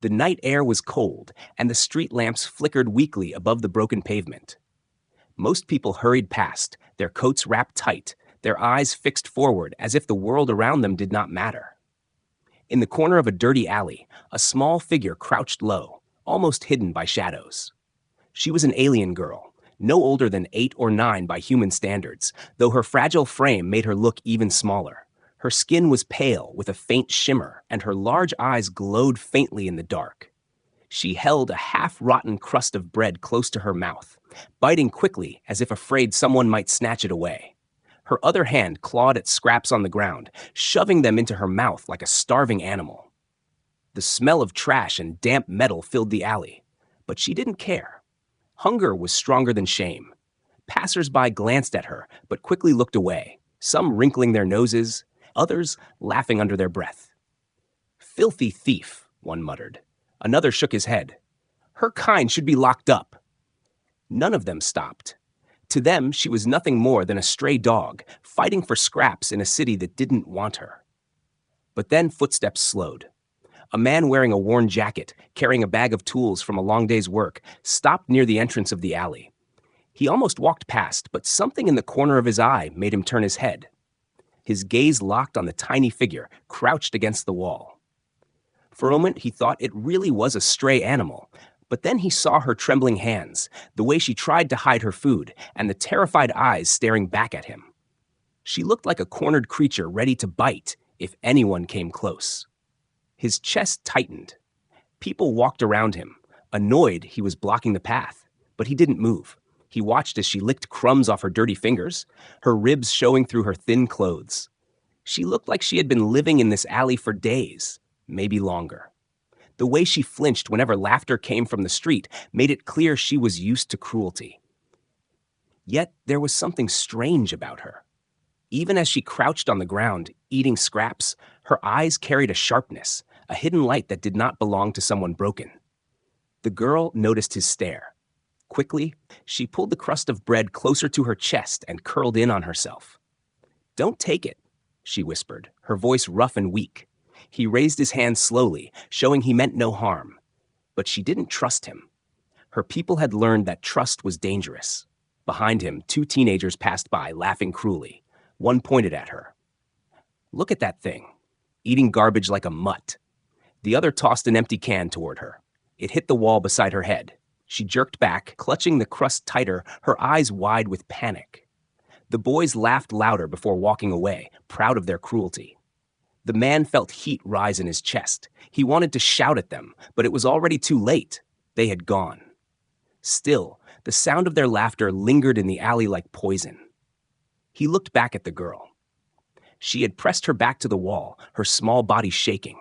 The night air was cold, and the street lamps flickered weakly above the broken pavement. Most people hurried past, their coats wrapped tight, their eyes fixed forward as if the world around them did not matter. In the corner of a dirty alley, a small figure crouched low, almost hidden by shadows. She was an alien girl, no older than 8 or 9 by human standards, though her fragile frame made her look even smaller. Her skin was pale with a faint shimmer, and her large eyes glowed faintly in the dark. She held a half-rotten crust of bread close to her mouth, biting quickly as if afraid someone might snatch it away. Her other hand clawed at scraps on the ground, shoving them into her mouth like a starving animal. The smell of trash and damp metal filled the alley, but she didn't care. Hunger was stronger than shame. Passers-by glanced at her, but quickly looked away, some wrinkling their noses, others laughing under their breath. "Filthy thief," one muttered. Another shook his head. "Her kind should be locked up." None of them stopped. To them, she was nothing more than a stray dog, fighting for scraps in a city that didn't want her. But then footsteps slowed. A man wearing a worn jacket, carrying a bag of tools from a long day's work, stopped near the entrance of the alley. He almost walked past, but something in the corner of his eye made him turn his head. His gaze locked on the tiny figure crouched against the wall. For a moment, he thought it really was a stray animal, but then he saw her trembling hands, the way she tried to hide her food, and the terrified eyes staring back at him. She looked like a cornered creature ready to bite if anyone came close. His chest tightened. People walked around him, annoyed he was blocking the path, but he didn't move. He watched as she licked crumbs off her dirty fingers, her ribs showing through her thin clothes. She looked like she had been living in this alley for days, maybe longer. The way she flinched whenever laughter came from the street made it clear she was used to cruelty. Yet there was something strange about her. Even as she crouched on the ground, eating scraps, her eyes carried a sharpness, a hidden light that did not belong to someone broken. The girl noticed his stare. Quickly, she pulled the crust of bread closer to her chest and curled in on herself. "Don't take it," she whispered, her voice rough and weak. He raised his hand slowly, showing he meant no harm. But she didn't trust him. Her people had learned that trust was dangerous. Behind him, 2 teenagers passed by, laughing cruelly. One pointed at her. "Look at that thing, eating garbage like a mutt." The other tossed an empty can toward her. It hit the wall beside her head. She jerked back, clutching the crust tighter, her eyes wide with panic. The boys laughed louder before walking away, proud of their cruelty. The man felt heat rise in his chest. He wanted to shout at them, but it was already too late. They had gone. Still, the sound of their laughter lingered in the alley like poison. He looked back at the girl. She had pressed her back to the wall, her small body shaking.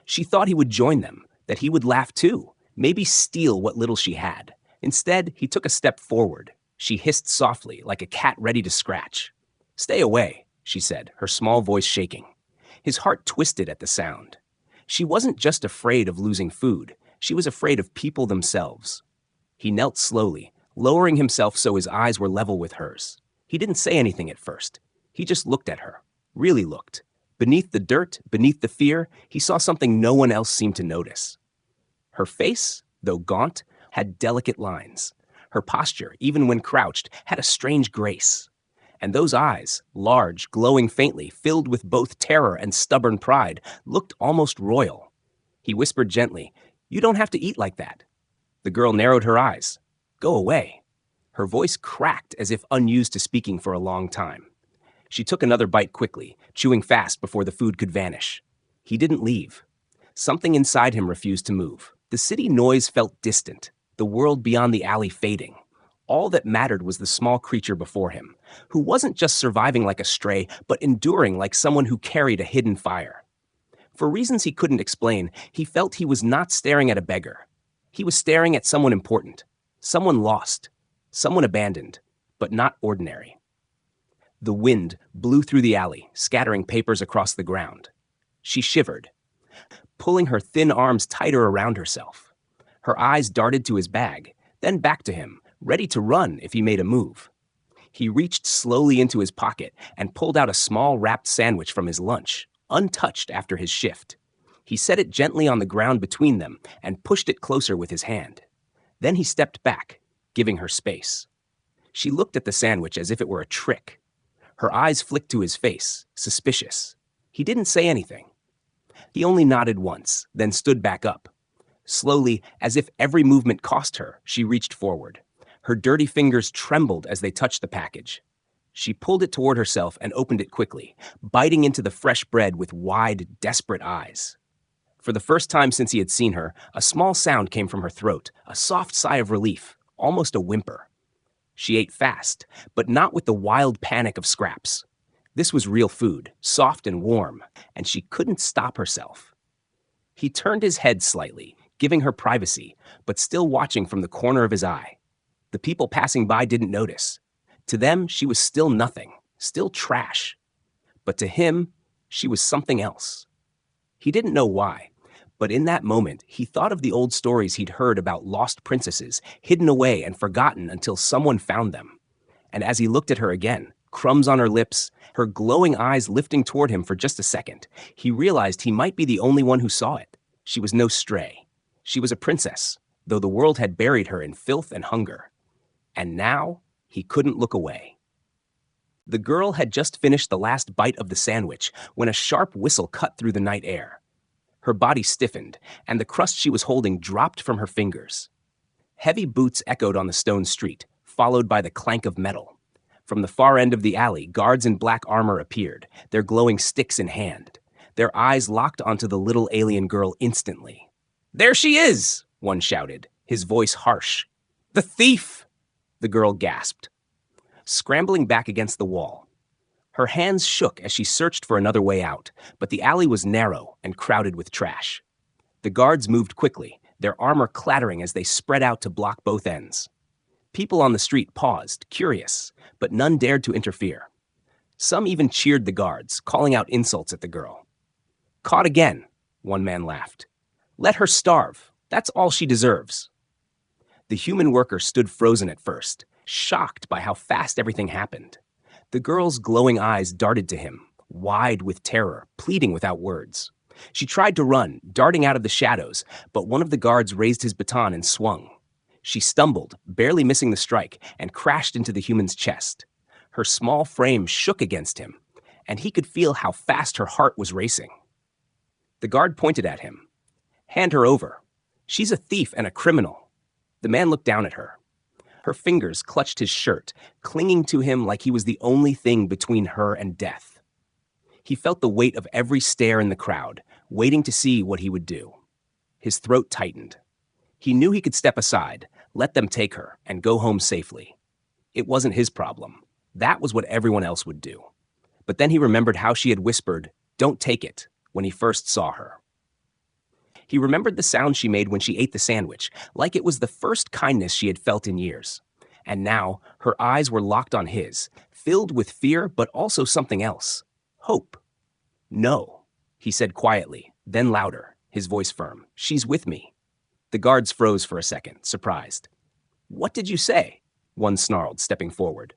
She thought he would join them, that he would laugh too, maybe steal what little she had. Instead, he took a step forward. She hissed softly, like a cat ready to scratch. "Stay away," she said, her small voice shaking. His heart twisted at the sound. She wasn't just afraid of losing food. She was afraid of people themselves. He knelt slowly, lowering himself so his eyes were level with hers. He didn't say anything at first. He just looked at her, really looked. Beneath the dirt, beneath the fear, he saw something no one else seemed to notice. Her face, though gaunt, had delicate lines. Her posture, even when crouched, had a strange grace. And those eyes, large, glowing faintly, filled with both terror and stubborn pride, looked almost royal. He whispered gently, "You don't have to eat like that." The girl narrowed her eyes. "Go away." Her voice cracked as if unused to speaking for a long time. She took another bite quickly, chewing fast before the food could vanish. He didn't leave. Something inside him refused to move. The city noise felt distant, the world beyond the alley fading. All that mattered was the small creature before him, who wasn't just surviving like a stray, but enduring like someone who carried a hidden fire. For reasons he couldn't explain, he felt he was not staring at a beggar. He was staring at someone important, someone lost, someone abandoned, but not ordinary. The wind blew through the alley, scattering papers across the ground. She shivered, pulling her thin arms tighter around herself. Her eyes darted to his bag, then back to him, ready to run if he made a move. He reached slowly into his pocket and pulled out a small wrapped sandwich from his lunch, untouched after his shift. He set it gently on the ground between them and pushed it closer with his hand. Then he stepped back, giving her space. She looked at the sandwich as if it were a trick. Her eyes flicked to his face, suspicious. He didn't say anything. He only nodded once, then stood back up. Slowly, as if every movement cost her, she reached forward. Her dirty fingers trembled as they touched the package. She pulled it toward herself and opened it quickly, biting into the fresh bread with wide, desperate eyes. For the first time since he had seen her, a small sound came from her throat, a soft sigh of relief, almost a whimper. She ate fast, but not with the wild panic of scraps. This was real food, soft and warm, and she couldn't stop herself. He turned his head slightly, giving her privacy, but still watching from the corner of his eye. The people passing by didn't notice. To them, she was still nothing, still trash. But to him, she was something else. He didn't know why, but in that moment, he thought of the old stories he'd heard about lost princesses, hidden away and forgotten until someone found them. And as he looked at her again, crumbs on her lips, her glowing eyes lifting toward him for just a second, he realized he might be the only one who saw it. She was no stray. She was a princess, though the world had buried her in filth and hunger. And now, he couldn't look away. The girl had just finished the last bite of the sandwich when a sharp whistle cut through the night air. Her body stiffened, and the crust she was holding dropped from her fingers. Heavy boots echoed on the stone street, followed by the clank of metal. From the far end of the alley, guards in black armor appeared, their glowing sticks in hand. Their eyes locked onto the little alien girl instantly. "There she is!" one shouted, his voice harsh. "The thief!" the girl gasped, scrambling back against the wall. Her hands shook as she searched for another way out, but the alley was narrow and crowded with trash. The guards moved quickly, their armor clattering as they spread out to block both ends. People on the street paused, curious, but none dared to interfere. Some even cheered the guards, calling out insults at the girl. "Caught again," one man laughed. "Let her starve. That's all she deserves." The human worker stood frozen at first, shocked by how fast everything happened. The girl's glowing eyes darted to him, wide with terror, pleading without words. She tried to run, darting out of the shadows, but one of the guards raised his baton and swung. She stumbled, barely missing the strike, and crashed into the human's chest. Her small frame shook against him, and he could feel how fast her heart was racing. The guard pointed at him. "Hand her over. She's a thief and a criminal." The man looked down at her. Her fingers clutched his shirt, clinging to him like he was the only thing between her and death. He felt the weight of every stare in the crowd, waiting to see what he would do. His throat tightened. He knew he could step aside, let them take her, and go home safely. It wasn't his problem. That was what everyone else would do. But then he remembered how she had whispered, "Don't take it," when he first saw her. He remembered the sound she made when she ate the sandwich, like it was the first kindness she had felt in years. And now, her eyes were locked on his, filled with fear but also something else. Hope. "No," he said quietly, then louder, his voice firm. "She's with me." The guards froze for a second, surprised. "What did you say?" one snarled, stepping forward.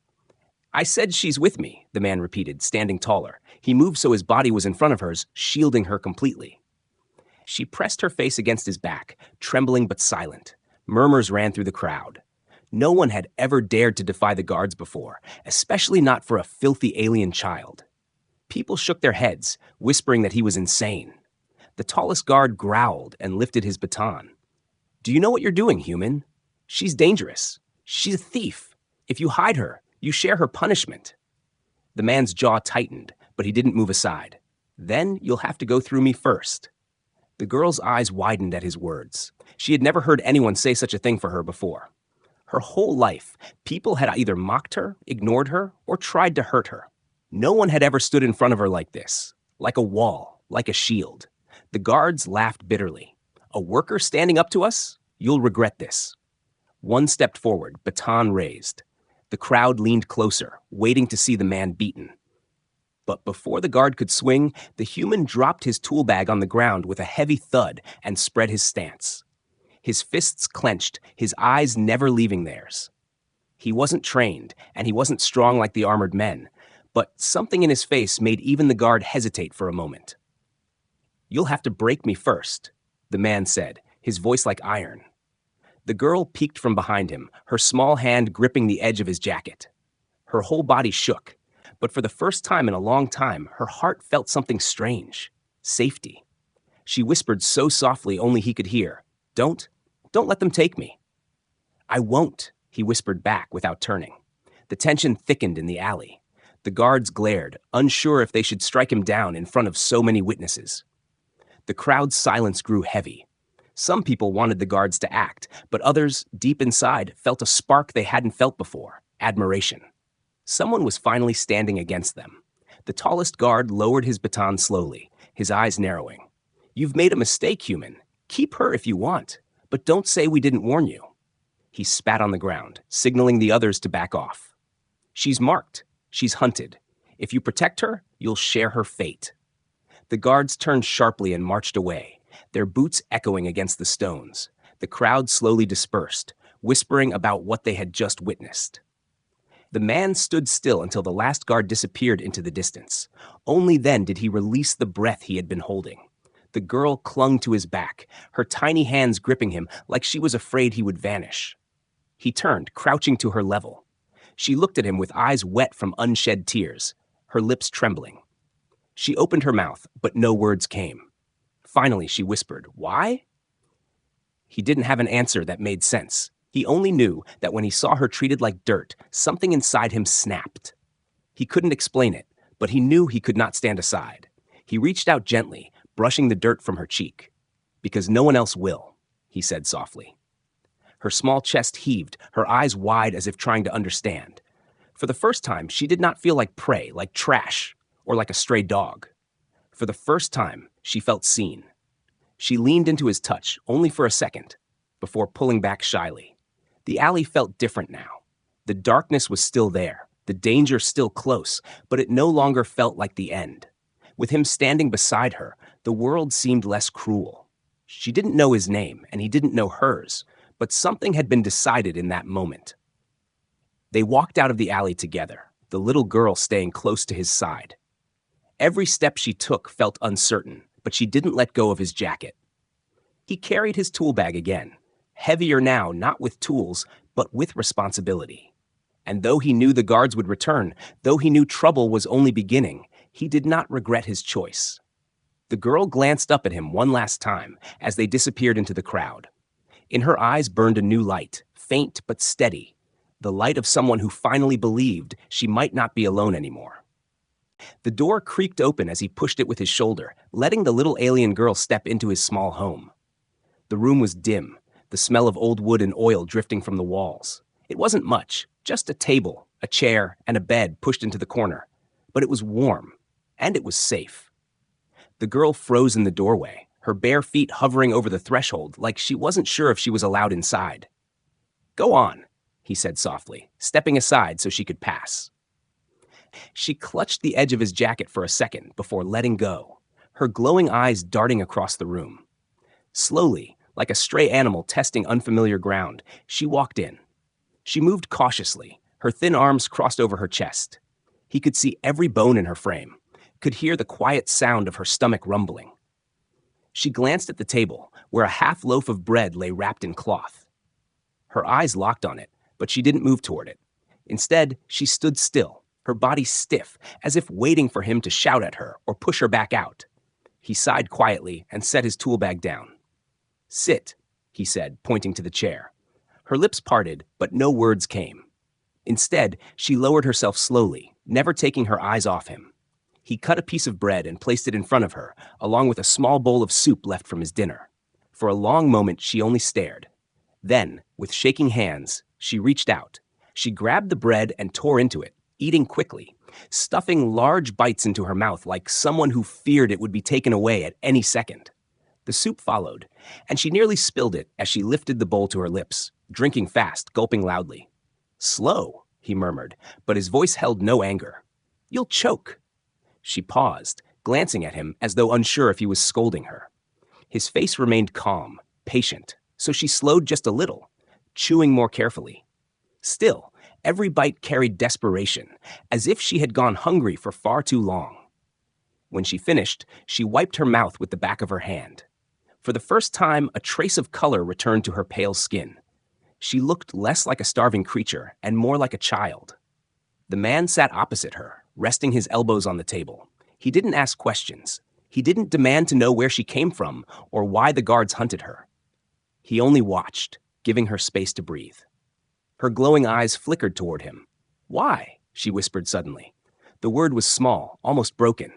"I said she's with me," the man repeated, standing taller. He moved so his body was in front of hers, shielding her completely. She pressed her face against his back, trembling but silent. Murmurs ran through the crowd. No one had ever dared to defy the guards before, especially not for a filthy alien child. People shook their heads, whispering that he was insane. The tallest guard growled and lifted his baton. "Do you know what you're doing, human? She's dangerous. She's a thief. If you hide her, you share her punishment." The man's jaw tightened, but he didn't move aside. "Then you'll have to go through me first." The girl's eyes widened at his words. She had never heard anyone say such a thing for her before. Her whole life, people had either mocked her, ignored her, or tried to hurt her. No one had ever stood in front of her like this, like a wall, like a shield. The guards laughed bitterly. "A worker standing up to us? You'll regret this." One stepped forward, baton raised. The crowd leaned closer, waiting to see the man beaten. But before the guard could swing, the human dropped his tool bag on the ground with a heavy thud and spread his stance. His fists clenched, his eyes never leaving theirs. He wasn't trained, and he wasn't strong like the armored men, but something in his face made even the guard hesitate for a moment. "You'll have to break me first," the man said, his voice like iron. The girl peeked from behind him, her small hand gripping the edge of his jacket. Her whole body shook, but for the first time in a long time, her heart felt something strange. Safety. She whispered so softly only he could hear, Don't let them take me." "I won't," he whispered back without turning. The tension thickened in the alley. The guards glared, unsure if they should strike him down in front of so many witnesses. The crowd's silence grew heavy. Some people wanted the guards to act, but others, deep inside, felt a spark they hadn't felt before, admiration. Someone was finally standing against them. The tallest guard lowered his baton slowly, his eyes narrowing. "You've made a mistake, human. Keep her if you want, but don't say we didn't warn you." He spat on the ground, signaling the others to back off. "She's marked. She's hunted. If you protect her, you'll share her fate." The guards turned sharply and marched away, their boots echoing against the stones. The crowd slowly dispersed, whispering about what they had just witnessed. The man stood still until the last guard disappeared into the distance. Only then did he release the breath he had been holding. The girl clung to his back, her tiny hands gripping him like she was afraid he would vanish. He turned, crouching to her level. She looked at him with eyes wet from unshed tears, her lips trembling. She opened her mouth, but no words came. Finally, she whispered, "Why?" He didn't have an answer that made sense. He only knew that when he saw her treated like dirt, something inside him snapped. He couldn't explain it, but he knew he could not stand aside. He reached out gently, brushing the dirt from her cheek. "Because no one else will," he said softly. Her small chest heaved, her eyes wide as if trying to understand. For the first time, she did not feel like prey, like trash, or like a stray dog. For the first time, she felt seen. She leaned into his touch, only for a second, before pulling back shyly. The alley felt different now. The darkness was still there, the danger still close, but it no longer felt like the end. With him standing beside her, the world seemed less cruel. She didn't know his name, and he didn't know hers, but something had been decided in that moment. They walked out of the alley together, the little girl staying close to his side. Every step she took felt uncertain, but she didn't let go of his jacket. He carried his tool bag again, heavier now, not with tools, but with responsibility. And though he knew the guards would return, though he knew trouble was only beginning, he did not regret his choice. The girl glanced up at him one last time as they disappeared into the crowd. In her eyes burned a new light, faint but steady, the light of someone who finally believed she might not be alone anymore. The door creaked open as he pushed it with his shoulder, letting the little alien girl step into his small home. The room was dim, the smell of old wood and oil drifting from the walls. It wasn't much, just a table, a chair, and a bed pushed into the corner. But it was warm, and it was safe. The girl froze in the doorway, her bare feet hovering over the threshold like she wasn't sure if she was allowed inside. "Go on," he said softly, stepping aside so she could pass. She clutched the edge of his jacket for a second before letting go, her glowing eyes darting across the room. Slowly, like a stray animal testing unfamiliar ground, she walked in. She moved cautiously, her thin arms crossed over her chest. He could see every bone in her frame, could hear the quiet sound of her stomach rumbling. She glanced at the table, where a half loaf of bread lay wrapped in cloth. Her eyes locked on it, but she didn't move toward it. Instead, she stood still, her body stiff, as if waiting for him to shout at her or push her back out. He sighed quietly and set his tool bag down. "Sit," he said, pointing to the chair. Her lips parted, but no words came. Instead, she lowered herself slowly, never taking her eyes off him. He cut a piece of bread and placed it in front of her, along with a small bowl of soup left from his dinner. For a long moment, she only stared. Then, with shaking hands, she reached out. She grabbed the bread and tore into it, eating quickly, stuffing large bites into her mouth like someone who feared it would be taken away at any second. The soup followed, and she nearly spilled it as she lifted the bowl to her lips, drinking fast, gulping loudly. "Slow," he murmured, but his voice held no anger. "You'll choke." She paused, glancing at him as though unsure if he was scolding her. His face remained calm, patient, so she slowed just a little, chewing more carefully. Still, every bite carried desperation, as if she had gone hungry for far too long. When she finished, she wiped her mouth with the back of her hand. For the first time, a trace of color returned to her pale skin. She looked less like a starving creature and more like a child. The man sat opposite her, resting his elbows on the table. He didn't ask questions. He didn't demand to know where she came from or why the guards hunted her. He only watched, giving her space to breathe. Her glowing eyes flickered toward him. "Why?" she whispered suddenly. The word was small, almost broken.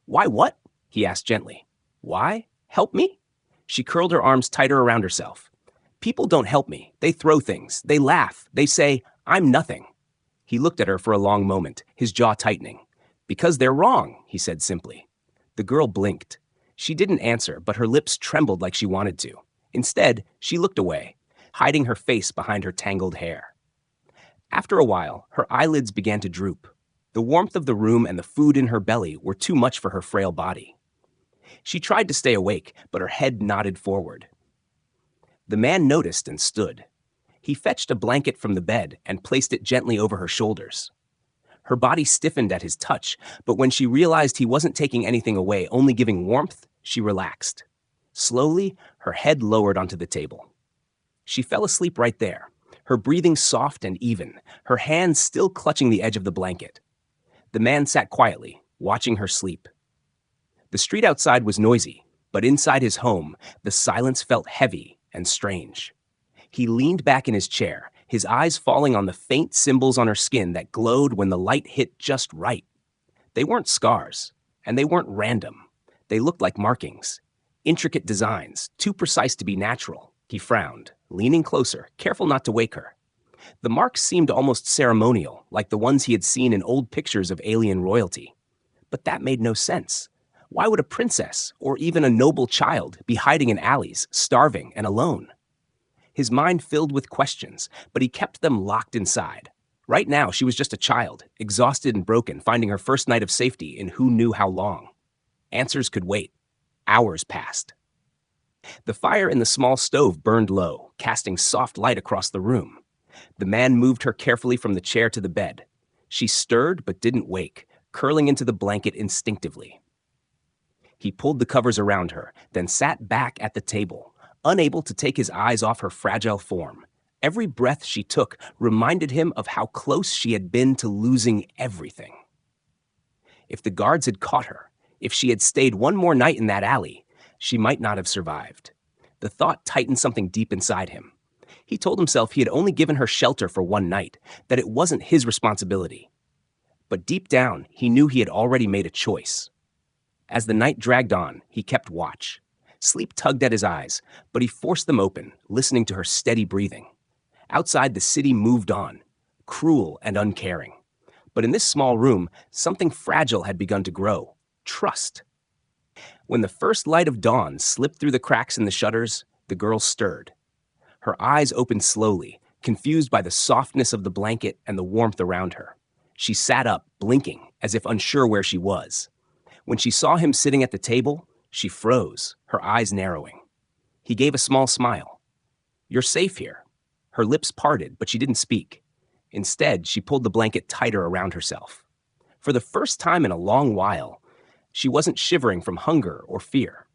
"Why what?" he asked gently. "Why? Help me?" She curled her arms tighter around herself. "People don't help me. They throw things. They laugh. They say, 'I'm nothing.'" He looked at her for a long moment, his jaw tightening. "Because they're wrong," he said simply. The girl blinked. She didn't answer, but her lips trembled like she wanted to. Instead, she looked away, hiding her face behind her tangled hair. After a while, her eyelids began to droop. The warmth of the room and the food in her belly were too much for her frail body. She tried to stay awake, but her head nodded forward. The man noticed and stood. He fetched a blanket from the bed and placed it gently over her shoulders. Her body stiffened at his touch, but when she realized he wasn't taking anything away, only giving warmth, she relaxed. Slowly, her head lowered onto the table. She fell asleep right there, her breathing soft and even, her hands still clutching the edge of the blanket. The man sat quietly, watching her sleep. The street outside was noisy, but inside his home, the silence felt heavy and strange. He leaned back in his chair, his eyes falling on the faint symbols on her skin that glowed when the light hit just right. They weren't scars, and they weren't random. They looked like markings, intricate designs, too precise to be natural. He frowned, leaning closer, careful not to wake her. The marks seemed almost ceremonial, like the ones he had seen in old pictures of alien royalty. But that made no sense. Why would a princess, or even a noble child, be hiding in alleys, starving and alone? His mind filled with questions, but he kept them locked inside. Right now, she was just a child, exhausted and broken, finding her first night of safety in who knew how long. Answers could wait. Hours passed. The fire in the small stove burned low, casting soft light across the room. The man moved her carefully from the chair to the bed. She stirred but didn't wake, curling into the blanket instinctively. He pulled the covers around her, then sat back at the table, unable to take his eyes off her fragile form. Every breath she took reminded him of how close she had been to losing everything. If the guards had caught her, if she had stayed one more night in that alley, she might not have survived. The thought tightened something deep inside him. He told himself he had only given her shelter for one night, that it wasn't his responsibility. But deep down, he knew he had already made a choice. As the night dragged on, he kept watch. Sleep tugged at his eyes, but he forced them open, listening to her steady breathing. Outside, the city moved on, cruel and uncaring. But in this small room, something fragile had begun to grow: trust. When the first light of dawn slipped through the cracks in the shutters, the girl stirred. Her eyes opened slowly, confused by the softness of the blanket and the warmth around her. She sat up, blinking, as if unsure where she was. When she saw him sitting at the table, she froze, her eyes narrowing. He gave a small smile. "You're safe here." Her lips parted, but she didn't speak. Instead, she pulled the blanket tighter around herself. For the first time in a long while, she wasn't shivering from hunger or fear.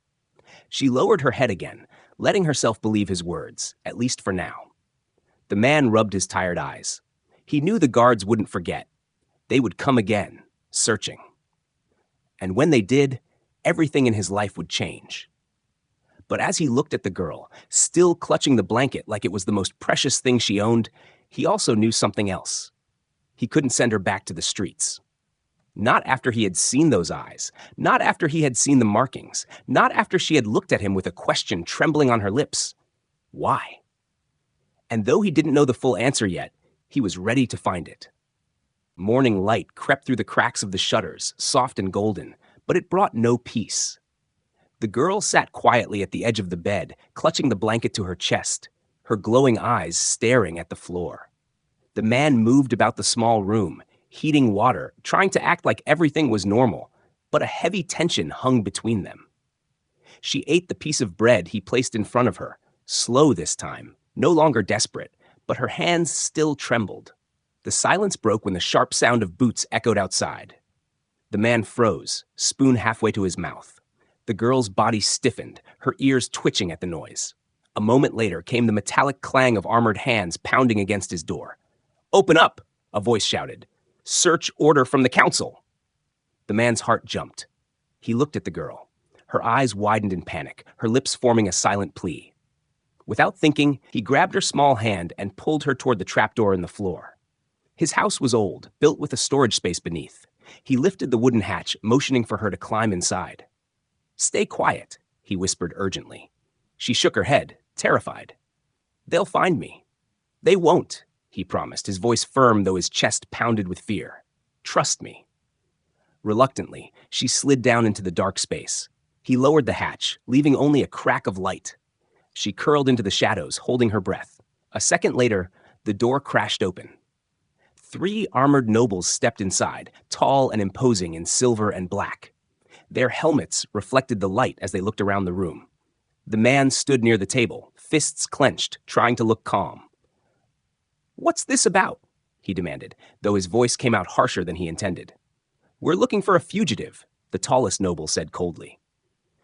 She lowered her head again, letting herself believe his words, at least for now. The man rubbed his tired eyes. He knew the guards wouldn't forget. They would come again, searching. And when they did, everything in his life would change. But as he looked at the girl, still clutching the blanket like it was the most precious thing she owned, he also knew something else. He couldn't send her back to the streets. Not after he had seen those eyes, not after he had seen the markings, not after she had looked at him with a question trembling on her lips. Why? And though he didn't know the full answer yet, he was ready to find it. Morning light crept through the cracks of the shutters, soft and golden, but it brought no peace. The girl sat quietly at the edge of the bed, clutching the blanket to her chest, her glowing eyes staring at the floor. The man moved about the small room, heating water, trying to act like everything was normal, but a heavy tension hung between them. She ate the piece of bread he placed in front of her, slow this time, no longer desperate, but her hands still trembled. The silence broke when the sharp sound of boots echoed outside. The man froze, spoon halfway to his mouth. The girl's body stiffened, her ears twitching at the noise. A moment later came the metallic clang of armored hands pounding against his door. "Open up!" a voice shouted. "Search order from the council!" The man's heart jumped. He looked at the girl. Her eyes widened in panic, her lips forming a silent plea. Without thinking, he grabbed her small hand and pulled her toward the trapdoor in the floor. His house was old, built with a storage space beneath. He lifted the wooden hatch, motioning for her to climb inside. "Stay quiet," he whispered urgently. She shook her head, terrified. "They'll find me." "They won't," he promised, his voice firm though his chest pounded with fear. "Trust me." Reluctantly, she slid down into the dark space. He lowered the hatch, leaving only a crack of light. She curled into the shadows, holding her breath. A second later, the door crashed open. 3 armored nobles stepped inside, tall and imposing in silver and black. Their helmets reflected the light as they looked around the room. The man stood near the table, fists clenched, trying to look calm. "What's this about?" he demanded, though his voice came out harsher than he intended. "We're looking for a fugitive," the tallest noble said coldly.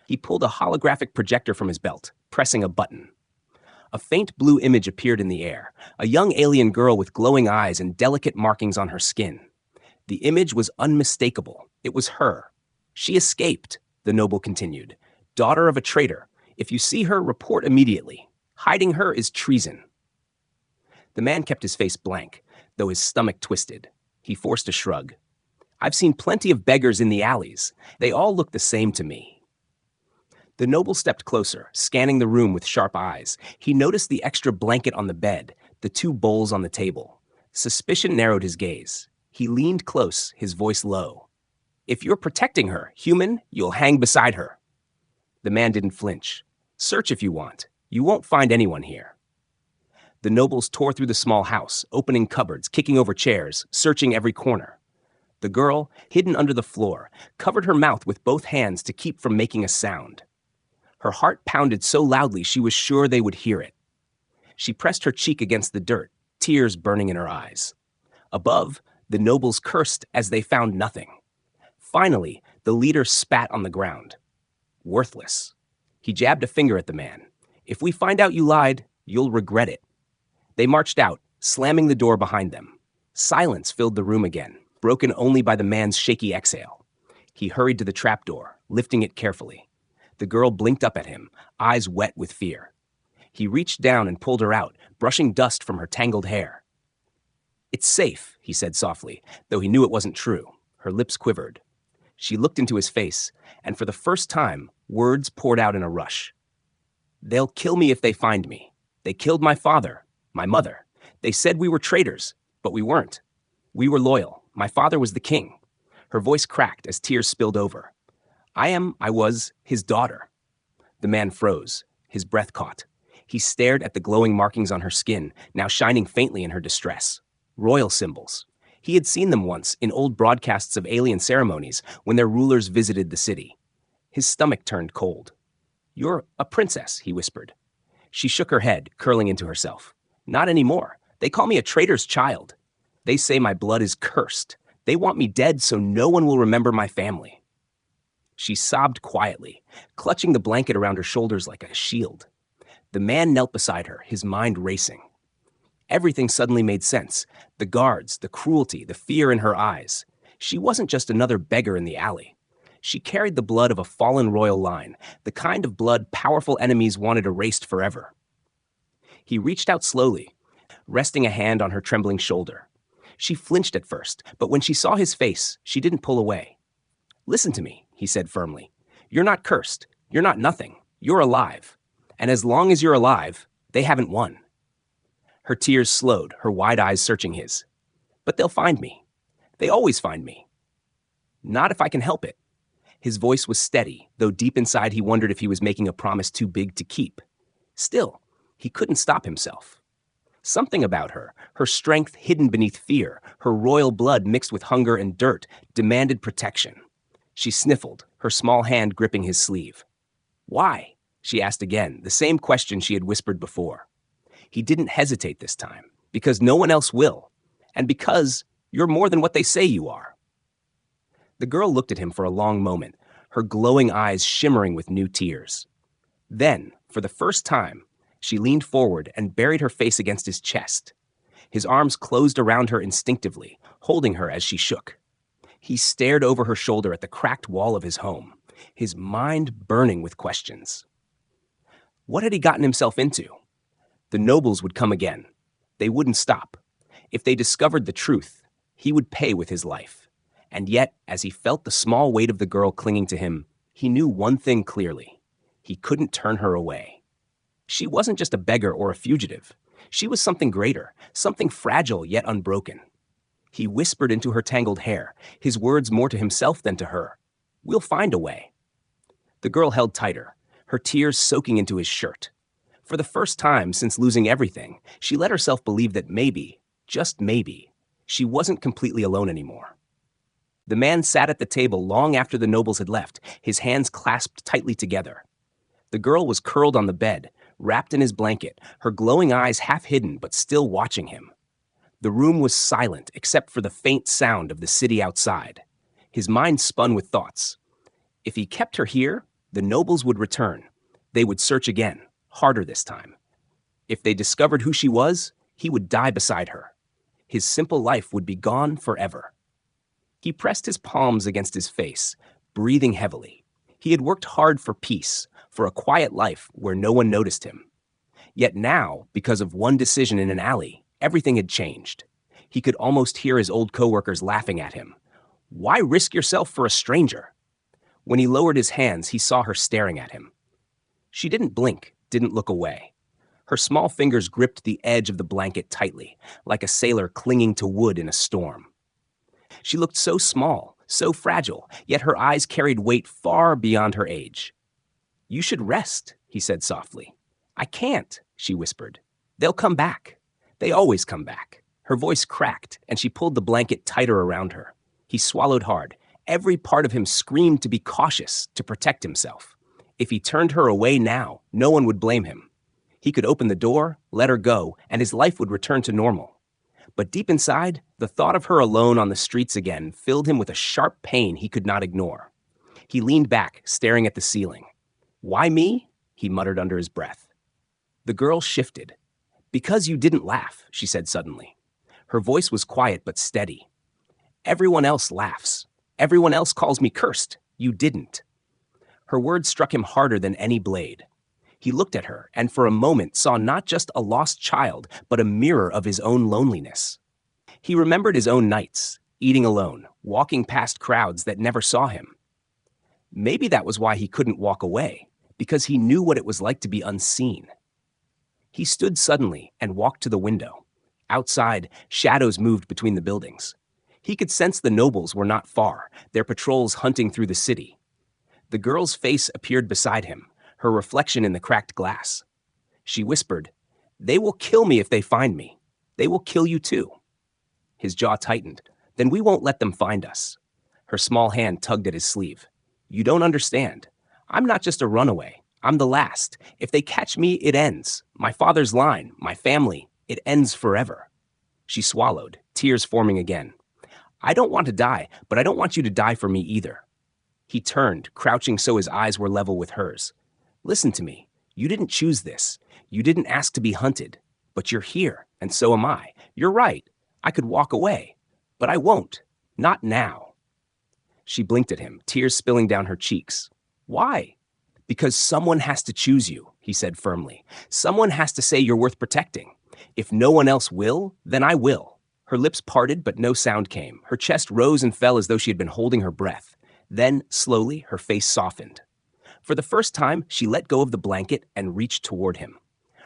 He pulled a holographic projector from his belt, pressing a button. A faint blue image appeared in the air, a young alien girl with glowing eyes and delicate markings on her skin. The image was unmistakable. It was her. "She escaped," the noble continued. "Daughter of a traitor. If you see her, report immediately. Hiding her is treason." The man kept his face blank, though his stomach twisted. He forced a shrug. "I've seen plenty of beggars in the alleys. They all look the same to me." The noble stepped closer, scanning the room with sharp eyes. He noticed the extra blanket on the bed, the 2 bowls on the table. Suspicion narrowed his gaze. He leaned close, his voice low. "If you're protecting her, human, you'll hang beside her." The man didn't flinch. "Search if you want. You won't find anyone here." The nobles tore through the small house, opening cupboards, kicking over chairs, searching every corner. The girl, hidden under the floor, covered her mouth with both hands to keep from making a sound. Her heart pounded so loudly she was sure they would hear it. She pressed her cheek against the dirt, tears burning in her eyes. Above, the nobles cursed as they found nothing. Finally, the leader spat on the ground. "Worthless." He jabbed a finger at the man. "If we find out you lied, you'll regret it." They marched out, slamming the door behind them. Silence filled the room again, broken only by the man's shaky exhale. He hurried to the trapdoor, lifting it carefully. The girl blinked up at him, eyes wet with fear. He reached down and pulled her out, brushing dust from her tangled hair. "It's safe," he said softly, though he knew it wasn't true. Her lips quivered. She looked into his face, and for the first time, words poured out in a rush. "They'll kill me if they find me. They killed my father, my mother. They said we were traitors, but we weren't. We were loyal. My father was the king." Her voice cracked as tears spilled over. I was his daughter." The man froze. His breath caught. He stared at the glowing markings on her skin, now shining faintly in her distress. Royal symbols. He had seen them once in old broadcasts of alien ceremonies when their rulers visited the city. His stomach turned cold. "You're a princess," he whispered. She shook her head, curling into herself. "Not anymore. They call me a traitor's child. They say my blood is cursed. They want me dead so no one will remember my family." She sobbed quietly, clutching the blanket around her shoulders like a shield. The man knelt beside her, his mind racing. Everything suddenly made sense. The guards, the cruelty, the fear in her eyes. She wasn't just another beggar in the alley. She carried the blood of a fallen royal line, the kind of blood powerful enemies wanted erased forever. He reached out slowly, resting a hand on her trembling shoulder. She flinched at first, but when she saw his face, she didn't pull away. "Listen to me," he said firmly. "You're not cursed. You're not nothing. You're alive. And as long as you're alive, they haven't won." Her tears slowed, her wide eyes searching his. "But they'll find me. They always find me." "Not if I can help it." His voice was steady, though deep inside he wondered if he was making a promise too big to keep. Still, he couldn't stop himself. Something about her, her strength hidden beneath fear, her royal blood mixed with hunger and dirt, demanded protection. She sniffled, her small hand gripping his sleeve. "Why?" she asked again, the same question she had whispered before. He didn't hesitate this time, because no one else will, and because you're more than what they say you are. The girl looked at him for a long moment, her glowing eyes shimmering with new tears. Then, for the first time, she leaned forward and buried her face against his chest. His arms closed around her instinctively, holding her as she shook. He stared over her shoulder at the cracked wall of his home, his mind burning with questions. What had he gotten himself into? The nobles would come again. They wouldn't stop. If they discovered the truth, he would pay with his life. And yet, as he felt the small weight of the girl clinging to him, he knew one thing clearly. He couldn't turn her away. She wasn't just a beggar or a fugitive. She was something greater, something fragile yet unbroken. He whispered into her tangled hair, his words more to himself than to her. "We'll find a way." The girl held tighter, her tears soaking into his shirt. For the first time since losing everything, she let herself believe that maybe, just maybe, she wasn't completely alone anymore. The man sat at the table long after the nobles had left, his hands clasped tightly together. The girl was curled on the bed, wrapped in his blanket, her glowing eyes half hidden but still watching him. The room was silent except for the faint sound of the city outside. His mind spun with thoughts. If he kept her here, the nobles would return. They would search again, harder this time. If they discovered who she was, he would die beside her. His simple life would be gone forever. He pressed his palms against his face, breathing heavily. He had worked hard for peace, for a quiet life where no one noticed him. Yet now, because of one decision in an alley, everything had changed. He could almost hear his old coworkers laughing at him. Why risk yourself for a stranger? When he lowered his hands, he saw her staring at him. She didn't blink, didn't look away. Her small fingers gripped the edge of the blanket tightly, like a sailor clinging to wood in a storm. She looked so small, so fragile, yet her eyes carried weight far beyond her age. "You should rest," he said softly. "I can't," she whispered. "They'll come back. They always come back." Her voice cracked, and she pulled the blanket tighter around her. He swallowed hard. Every part of him screamed to be cautious, to protect himself. If he turned her away now, no one would blame him. He could open the door, let her go, and his life would return to normal. But deep inside, the thought of her alone on the streets again filled him with a sharp pain he could not ignore. He leaned back, staring at the ceiling. "Why me?" he muttered under his breath. The girl shifted. "Because you didn't laugh," she said suddenly. Her voice was quiet but steady. "Everyone else laughs. Everyone else calls me cursed. You didn't." Her words struck him harder than any blade. He looked at her and for a moment saw not just a lost child, but a mirror of his own loneliness. He remembered his own nights, eating alone, walking past crowds that never saw him. Maybe that was why he couldn't walk away, because he knew what it was like to be unseen. He stood suddenly and walked to the window. Outside, shadows moved between the buildings. He could sense the nobles were not far, their patrols hunting through the city. The girl's face appeared beside him, her reflection in the cracked glass. She whispered, "They will kill me if they find me. They will kill you too." His jaw tightened. "Then we won't let them find us." Her small hand tugged at his sleeve. "You don't understand. I'm not just a runaway. I'm the last. If they catch me, it ends. My father's line, my family, it ends forever." She swallowed, tears forming again. "I don't want to die, but I don't want you to die for me either." He turned, crouching so his eyes were level with hers. "Listen to me. You didn't choose this. You didn't ask to be hunted. But you're here, and so am I. You're right. I could walk away. But I won't. Not now." She blinked at him, tears spilling down her cheeks. "Why?" "Because someone has to choose you," he said firmly. "Someone has to say you're worth protecting. If no one else will, then I will." Her lips parted, but no sound came. Her chest rose and fell as though she had been holding her breath. Then, slowly, her face softened. For the first time, she let go of the blanket and reached toward him.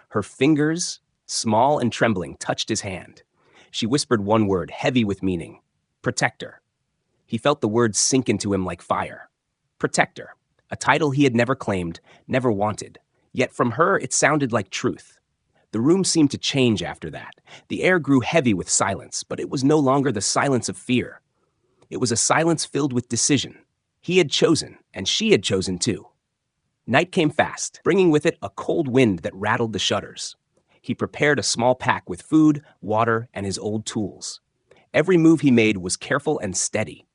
Her fingers, small and trembling, touched his hand. She whispered one word, heavy with meaning. "Protector." He felt the words sink into him like fire. Protector, a title he had never claimed, never wanted. Yet from her, it sounded like truth. The room seemed to change after that. The air grew heavy with silence, but it was no longer the silence of fear. It was a silence filled with decision. He had chosen, and she had chosen too. Night came fast, bringing with it a cold wind that rattled the shutters. He prepared a small pack with food, water, and his old tools. Every move he made was careful and steady.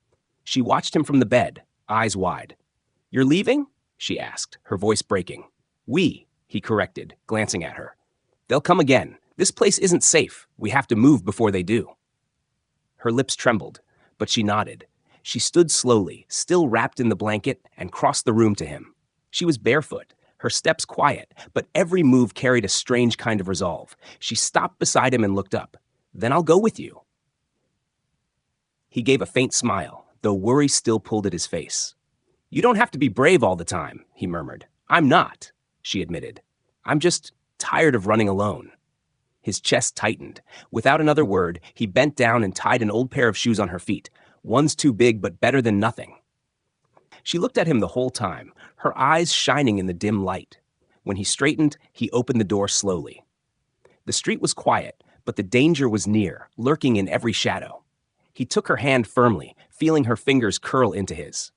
She watched him from the bed, eyes wide. "You're leaving?" she asked, her voice breaking. "We," he corrected, glancing at her. "They'll come again. This place isn't safe. We have to move before they do." Her lips trembled, but she nodded. She stood slowly, still wrapped in the blanket, and crossed the room to him. She was barefoot, her steps quiet, but every move carried a strange kind of resolve. She stopped beside him and looked up. "Then I'll go with you." He gave a faint smile, though worry still pulled at his face. "You don't have to be brave all the time," he murmured. "I'm not," she admitted. "I'm just tired of running alone." His chest tightened. Without another word, he bent down and tied an old pair of shoes on her feet. One's too big, but better than nothing. She looked at him the whole time, her eyes shining in the dim light. When he straightened, he opened the door slowly. The street was quiet, but the danger was near, lurking in every shadow. He took her hand firmly, feeling her fingers curl into his.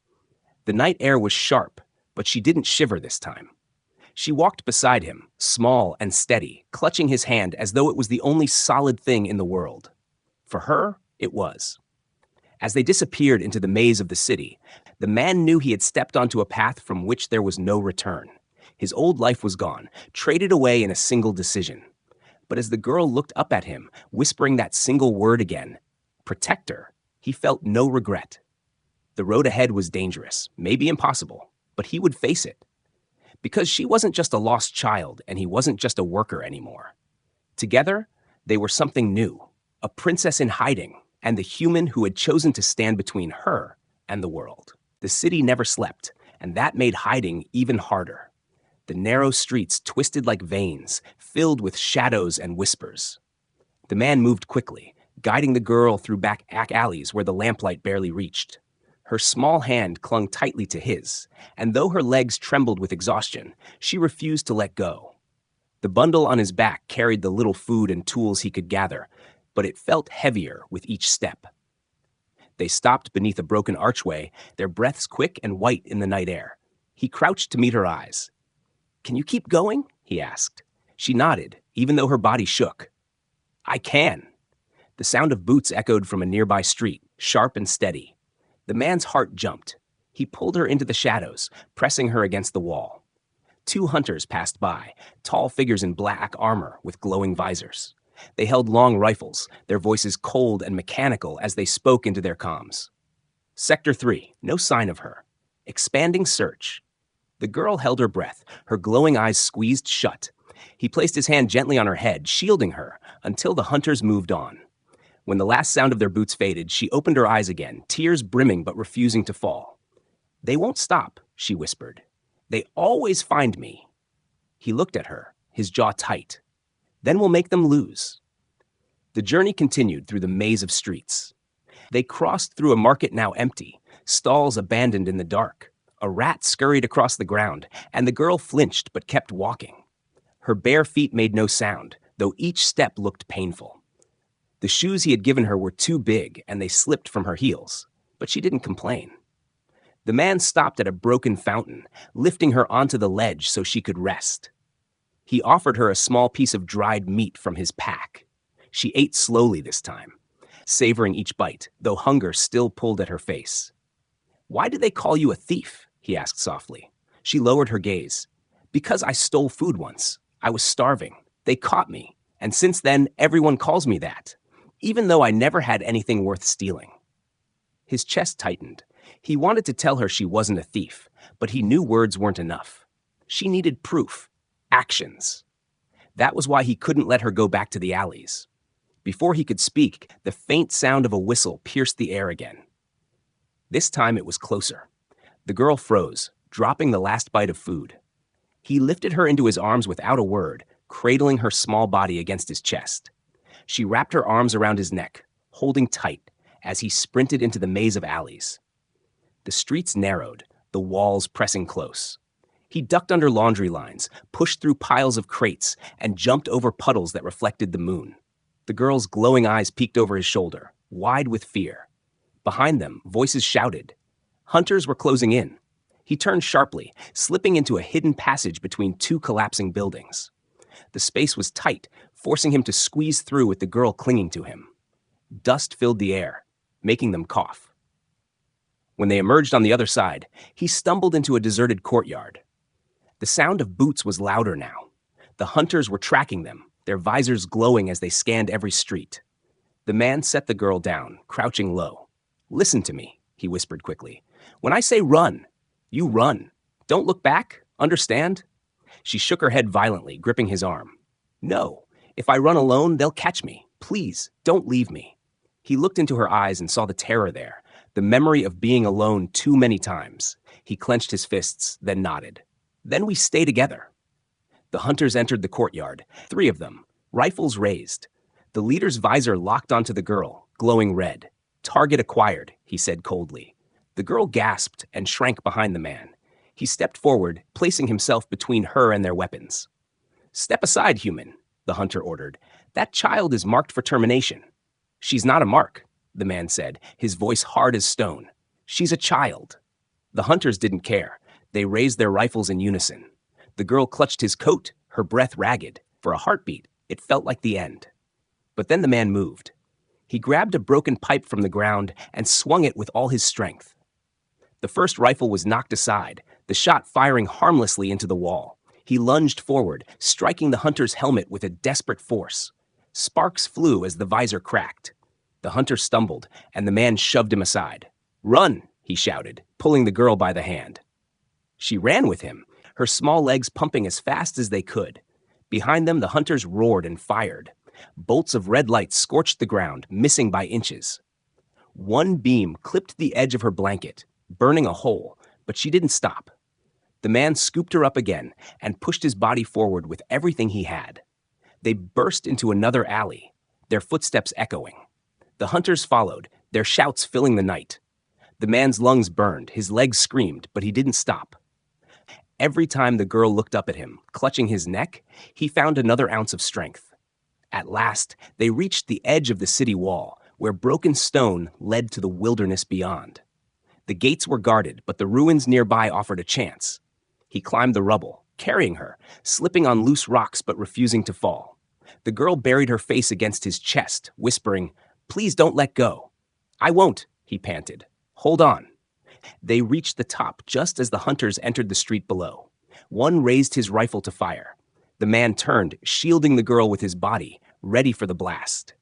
The night air was sharp, but she didn't shiver this time. She walked beside him, small and steady, clutching his hand as though it was the only solid thing in the world. For her, it was. As they disappeared into the maze of the city, the man knew he had stepped onto a path from which there was no return. His old life was gone, traded away in a single decision. But as the girl looked up at him, whispering that single word again, protect her, he felt no regret. The road ahead was dangerous, maybe impossible, but he would face it. Because she wasn't just a lost child, and he wasn't just a worker anymore. Together, they were something new, a princess in hiding, and the human who had chosen to stand between her and the world. The city never slept, and that made hiding even harder. The narrow streets twisted like veins, filled with shadows and whispers. The man moved quickly, guiding the girl through back alleys where the lamplight barely reached. Her small hand clung tightly to his, and though her legs trembled with exhaustion, she refused to let go. The bundle on his back carried the little food and tools he could gather, but it felt heavier with each step. They stopped beneath a broken archway, their breaths quick and white in the night air. He crouched to meet her eyes. "Can you keep going?" he asked. She nodded, even though her body shook. "I can." The sound of boots echoed from a nearby street, sharp and steady. The man's heart jumped. He pulled her into the shadows, pressing her against the wall. Two hunters passed by, tall figures in black armor with glowing visors. They held long rifles, their voices cold and mechanical as they spoke into their comms. "Sector 3, no sign of her. Expanding search." The girl held her breath, her glowing eyes squeezed shut. He placed his hand gently on her head, shielding her, until the hunters moved on. When the last sound of their boots faded, she opened her eyes again, tears brimming but refusing to fall. "They won't stop," she whispered. "They always find me." He looked at her, his jaw tight. "Then we'll make them lose." The journey continued through the maze of streets. They crossed through a market now empty, stalls abandoned in the dark. A rat scurried across the ground, and the girl flinched but kept walking. Her bare feet made no sound, though each step looked painful. The shoes he had given her were too big, and they slipped from her heels, but she didn't complain. The man stopped at a broken fountain, lifting her onto the ledge so she could rest. He offered her a small piece of dried meat from his pack. She ate slowly this time, savoring each bite, though hunger still pulled at her face. "Why do they call you a thief?" he asked softly. She lowered her gaze. "Because I stole food once. I was starving. They caught me, and since then, everyone calls me that, even though I never had anything worth stealing." His chest tightened. He wanted to tell her she wasn't a thief, but he knew words weren't enough. She needed proof, actions. That was why he couldn't let her go back to the alleys. Before he could speak, the faint sound of a whistle pierced the air again. This time it was closer. The girl froze, dropping the last bite of food. He lifted her into his arms without a word, cradling her small body against his chest. She wrapped her arms around his neck, holding tight, as he sprinted into the maze of alleys. The streets narrowed, the walls pressing close. He ducked under laundry lines, pushed through piles of crates, and jumped over puddles that reflected the moon. The girl's glowing eyes peeked over his shoulder, wide with fear. Behind them, voices shouted. Hunters were closing in. He turned sharply, slipping into a hidden passage between two collapsing buildings. The space was tight, forcing him to squeeze through with the girl clinging to him. Dust filled the air, making them cough. When they emerged on the other side, he stumbled into a deserted courtyard. The sound of boots was louder now. The hunters were tracking them, their visors glowing as they scanned every street. The man set the girl down, crouching low. "Listen to me," he whispered quickly. "When I say run, you run. Don't look back, understand?" She shook her head violently, gripping his arm. "No, if I run alone, they'll catch me. Please, don't leave me." He looked into her eyes and saw the terror there, the memory of being alone too many times. He clenched his fists, then nodded. "Then we stay together." The hunters entered the courtyard, 3 of them, rifles raised. The leader's visor locked onto the girl, glowing red. "Target acquired," he said coldly. The girl gasped and shrank behind the man. He stepped forward, placing himself between her and their weapons. "Step aside, human," the hunter ordered. "That child is marked for termination." "She's not a mark," the man said, his voice hard as stone. "She's a child." The hunters didn't care. They raised their rifles in unison. The girl clutched his coat, her breath ragged. For a heartbeat, it felt like the end. But then the man moved. He grabbed a broken pipe from the ground and swung it with all his strength. The first rifle was knocked aside, the shot firing harmlessly into the wall. He lunged forward, striking the hunter's helmet with a desperate force. Sparks flew as the visor cracked. The hunter stumbled, and the man shoved him aside. "Run!" he shouted, pulling the girl by the hand. She ran with him, her small legs pumping as fast as they could. Behind them, the hunters roared and fired. Bolts of red light scorched the ground, missing by inches. One beam clipped the edge of her blanket, burning a hole, but she didn't stop. The man scooped her up again and pushed his body forward with everything he had. They burst into another alley, their footsteps echoing. The hunters followed, their shouts filling the night. The man's lungs burned, his legs screamed, but he didn't stop. Every time the girl looked up at him, clutching his neck, he found another ounce of strength. At last, they reached the edge of the city wall, where broken stone led to the wilderness beyond. The gates were guarded, but the ruins nearby offered a chance. He climbed the rubble, carrying her, slipping on loose rocks but refusing to fall. The girl buried her face against his chest, whispering, "Please don't let go." "I won't," he panted. "Hold on." They reached the top just as the hunters entered the street below. One raised his rifle to fire. The man turned, shielding the girl with his body, ready for the blast.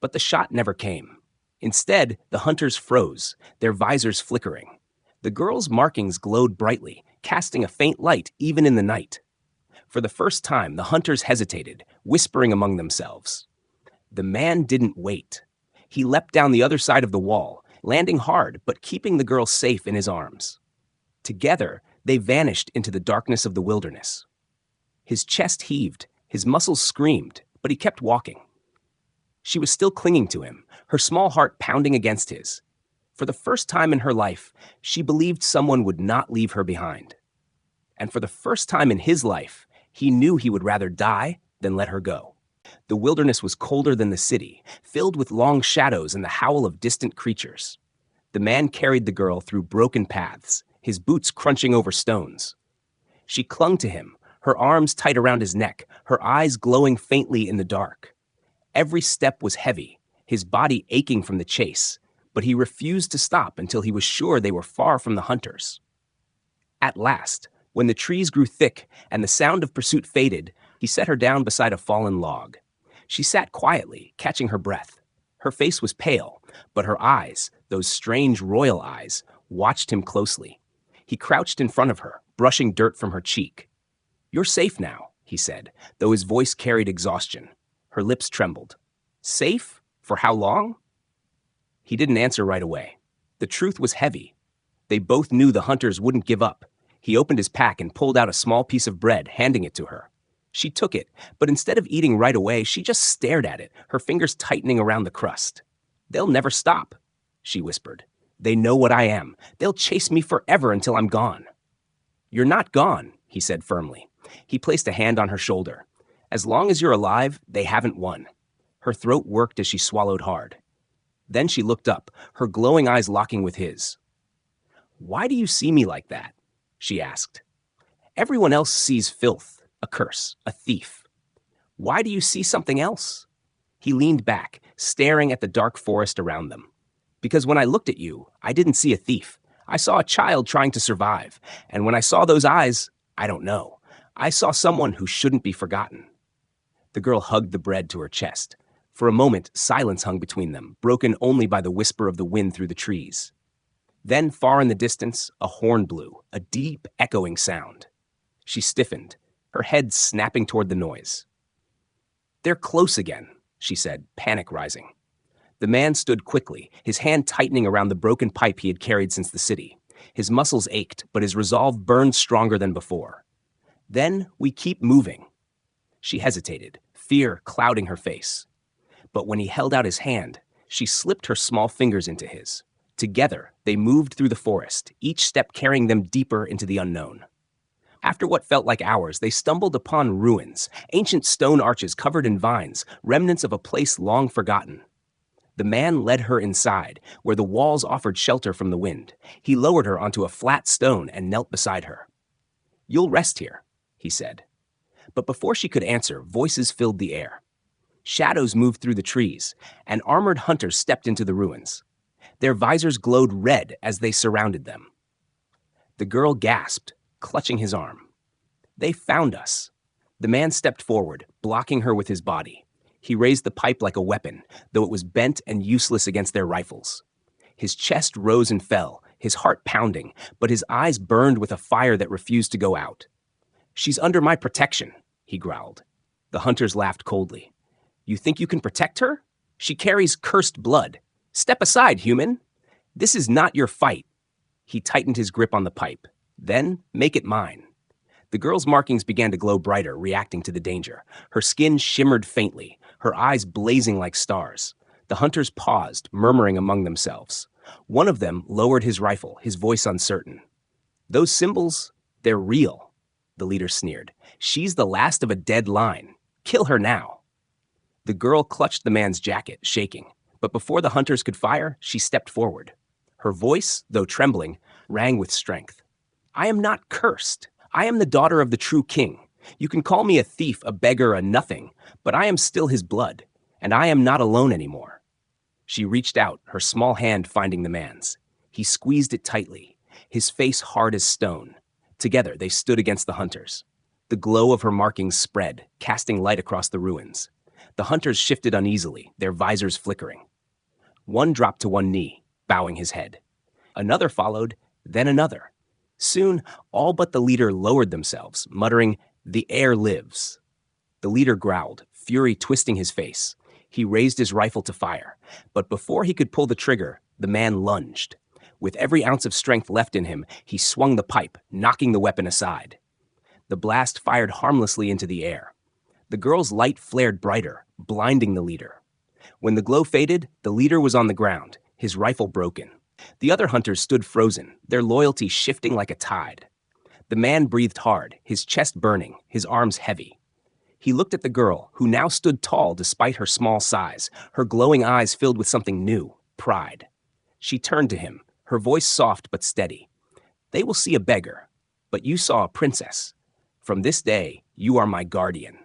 But the shot never came. Instead, the hunters froze, their visors flickering. The girl's markings glowed brightly, casting a faint light even in the night. For the first time, the hunters hesitated, whispering among themselves. The man didn't wait. He leapt down the other side of the wall, landing hard but keeping the girl safe in his arms. Together, they vanished into the darkness of the wilderness. His chest heaved, his muscles screamed, but he kept walking. She was still clinging to him, her small heart pounding against his. For the first time in her life, she believed someone would not leave her behind. And for the first time in his life, he knew he would rather die than let her go. The wilderness was colder than the city, filled with long shadows and the howl of distant creatures. The man carried the girl through broken paths, his boots crunching over stones. She clung to him, her arms tight around his neck, her eyes glowing faintly in the dark. Every step was heavy, his body aching from the chase, but he refused to stop until he was sure they were far from the hunters. At last, when the trees grew thick and the sound of pursuit faded, he set her down beside a fallen log. She sat quietly, catching her breath. Her face was pale, but her eyes, those strange royal eyes, watched him closely. He crouched in front of her, brushing dirt from her cheek. "You're safe now," he said, though his voice carried exhaustion. Her lips trembled. "Safe? For how long?" He didn't answer right away. The truth was heavy. They both knew the hunters wouldn't give up. He opened his pack and pulled out a small piece of bread, handing it to her. She took it, but instead of eating right away, she just stared at it, her fingers tightening around the crust. "They'll never stop," she whispered. "They know what I am. They'll chase me forever until I'm gone." "You're not gone," he said firmly. He placed a hand on her shoulder. "As long as you're alive, they haven't won." Her throat worked as she swallowed hard. Then she looked up, her glowing eyes locking with his. "Why do you see me like that?" she asked. "Everyone else sees filth, a curse, a thief. Why do you see something else?" He leaned back, staring at the dark forest around them. "Because when I looked at you, I didn't see a thief. I saw a child trying to survive, and when I saw those eyes, I don't know. I saw someone who shouldn't be forgotten." The girl hugged the bread to her chest. For a moment, silence hung between them, broken only by the whisper of the wind through the trees. Then, far in the distance, a horn blew, a deep, echoing sound. She stiffened, her head snapping toward the noise. "They're close again," she said, panic rising. The man stood quickly, his hand tightening around the broken pipe he had carried since the city. His muscles ached, but his resolve burned stronger than before. "Then we keep moving." She hesitated, fear clouding her face. But when he held out his hand, she slipped her small fingers into his. Together, they moved through the forest, each step carrying them deeper into the unknown. After what felt like hours, they stumbled upon ruins, ancient stone arches covered in vines, remnants of a place long forgotten. The man led her inside, where the walls offered shelter from the wind. He lowered her onto a flat stone and knelt beside her. "You'll rest here," he said. But before she could answer, voices filled the air. Shadows moved through the trees, and armored hunters stepped into the ruins. Their visors glowed red as they surrounded them. The girl gasped, clutching his arm. "They found us." The man stepped forward, blocking her with his body. He raised the pipe like a weapon, though it was bent and useless against their rifles. His chest rose and fell, his heart pounding, but his eyes burned with a fire that refused to go out. "She's under my protection," he growled. The hunters laughed coldly. "You think you can protect her? She carries cursed blood. Step aside, human. This is not your fight." He tightened his grip on the pipe. "Then make it mine." The girl's markings began to glow brighter, reacting to the danger. Her skin shimmered faintly, her eyes blazing like stars. The hunters paused, murmuring among themselves. One of them lowered his rifle, his voice uncertain. "Those symbols, they're real," the leader sneered. "She's the last of a dead line. Kill her now." The girl clutched the man's jacket, shaking. But before the hunters could fire, she stepped forward. Her voice, though trembling, rang with strength. "I am not cursed. I am the daughter of the true king. You can call me a thief, a beggar, a nothing, but I am still his blood, and I am not alone anymore." She reached out, her small hand finding the man's. He squeezed it tightly, his face hard as stone. Together, they stood against the hunters. The glow of her markings spread, casting light across the ruins. The hunters shifted uneasily, their visors flickering. One dropped to one knee, bowing his head. Another followed, then another. Soon, all but the leader lowered themselves, muttering, "The air lives." The leader growled, fury twisting his face. He raised his rifle to fire, but before he could pull the trigger, the man lunged. With every ounce of strength left in him, he swung the pipe, knocking the weapon aside. The blast fired harmlessly into the air. The girl's light flared brighter, blinding the leader. When the glow faded, the leader was on the ground, his rifle broken. The other hunters stood frozen, their loyalty shifting like a tide. The man breathed hard, his chest burning, his arms heavy. He looked at the girl, who now stood tall despite her small size, her glowing eyes filled with something new, pride. She turned to him, her voice soft but steady. "They will see a beggar, but you saw a princess. From this day, you are my guardian."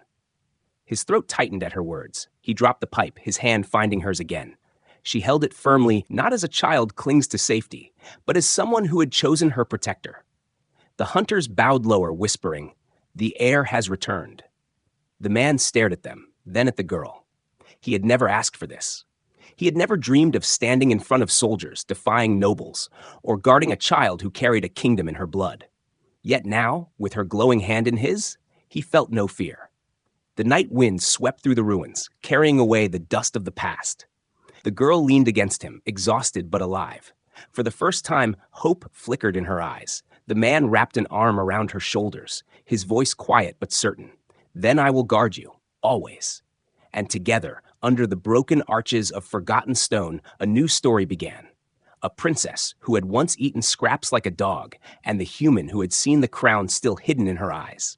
His throat tightened at her words. He dropped the pipe, his hand finding hers again. She held it firmly, not as a child clings to safety, but as someone who had chosen her protector. The hunters bowed lower, whispering, "The heir has returned." The man stared at them, then at the girl. He had never asked for this. He had never dreamed of standing in front of soldiers, defying nobles, or guarding a child who carried a kingdom in her blood. Yet now, with her glowing hand in his, he felt no fear. The night wind swept through the ruins, carrying away the dust of the past. The girl leaned against him, exhausted but alive. For the first time, hope flickered in her eyes. The man wrapped an arm around her shoulders, his voice quiet but certain. "Then I will guard you, always." And together, under the broken arches of forgotten stone, a new story began. A princess who had once eaten scraps like a dog, and the human who had seen the crown still hidden in her eyes.